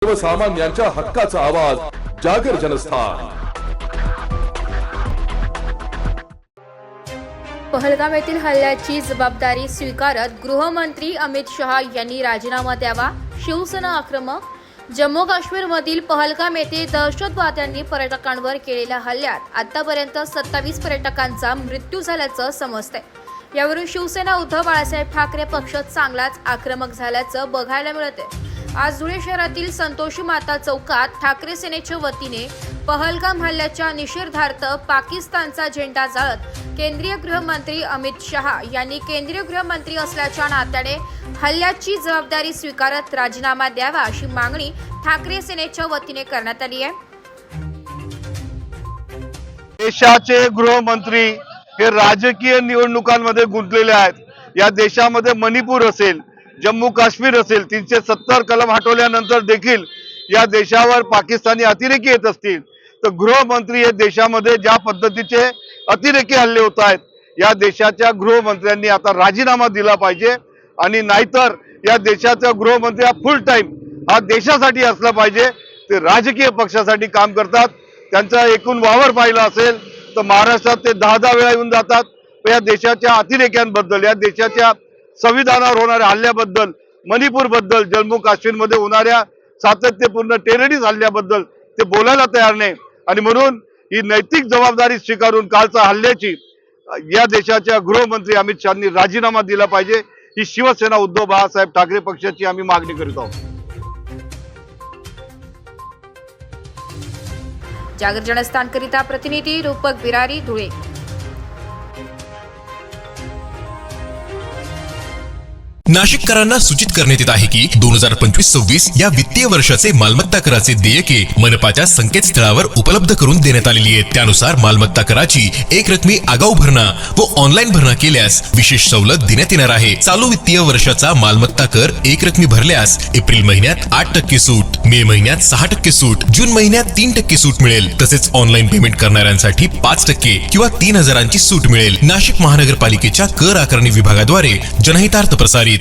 सर्वसामान्यांच्या हक्काचा आवाज जागर जनस्थान। पहलगाम येथील हल्ल्याची जबाबदारी स्वीकारत गृहमंत्री अमित शहा यांनी राजीनामा द्यावा। शिवसेना आक्रमक। जम्मू काश्मीरमधील पहलगाम येथे दहशतवाद्यांनी पर्यटकांवर केलेल्या हल्ल्यात आतापर्यंत 27 पर्यटकांचा मृत्यू झाल्याचं समजतंय। यावरून शिवसेना उद्धव बाळासाहेब ठाकरे पक्ष चांगलाच आक्रमक झाल्याचं बघायला मिळते। आज धुळे शहरातील संतोषी माता चौकात ठाकरे सेनेच्या वतीने पहलगाम हल्ल्याच्या निषेधार्थ पाकिस्तानचा झेंडा जाळत केंद्रीय गृहमंत्री अमित शहा यांनी केंद्रीय गृहमंत्री असल्याच्या नात्याने हल्ल्याची जबाबदारी स्वीकारत राजीनामा द्यावा अशी मागणी ठाकरे सेनेच्या वतीने करण्यात आली आहे। देशाचे गृहमंत्री हे राजकीय निवडणुकांमध्ये गुंतलेले आहेत। या देशामध्ये मणिपूर असेल, जम्मू काश्मीर असेल, 370 कलम हटवल्यानंतर देखील या देशावर पाकिस्तानी अतिरेकी येत असतील, तर गृहमंत्री हे देशामध्ये ज्या पद्धतीचे अतिरेकी हल्ले होत आहेत, या देशाच्या गृहमंत्र्यांनी आता राजीनामा दिला पाहिजे। आणि नाहीतर या देशाचा गृहमंत्री हा फुल टाइम हा देशासाठी असला पाहिजे। ते राजकीय पक्षासाठी काम करतात। त्यांचा एकूण वावर पाहिला असेल तर महाराष्ट्रात ते 10 वेळा येऊन जातात। या देशाच्या अतिरेक्यांबद्दल, या देशाच्या संविधानावर होणाऱ्या हल्ल्याबद्दल, मणिपूर बद्दल, जम्मू काश्मीरमध्ये होणाऱ्या सातत्यपूर्ण टेररिस्ट हल्ल्याबद्दल ते बोलायला तयार नाही। आणि म्हणून ही नैतिक जबाबदारी स्वीकारून कालच्या हल्ल्याची या देशाच्या गृहमंत्री अमित शहांनी राजीनामा दिला पाहिजे। ही शिवसेना उद्धव बाळासाहेब ठाकरे पक्षाची आम्ही मागणी करीत आहोत। जागर जनस्थानकरिता प्रतिनिधी रूपक बिरारी, धुळे। नाशिककरांना सूचित करण्यात येत आहे की 2025-26 या वित्तीय वर्षाचे मालमत्ता कराचे देयके मनपाच्या संकेतस्थळावर उपलब्ध करून देण्यात आलेली आहेत। त्यानुसार मालमत्ता कराची एक रकमी आगाऊ भरणा व ऑनलाईन भरणा केल्यास विशेष सवलत देण्यात येणार आहे। चालू वित्तीय वर्षाचा मालमत्ता कर एक रकमी भरल्यास एप्रिल महिन्यात 8% सूट, मे महिन्यात 6% सूट, जून महिन्यात 3% सूट मिळेल। तसेच ऑनलाईन पेमेंट करणाऱ्यांसाठी 5% किंवा 3000ची सूट मिळेल। नाशिक महानगरपालिकेच्या कर आकारणी विभागाद्वारे जनहितार्थ प्रसारित।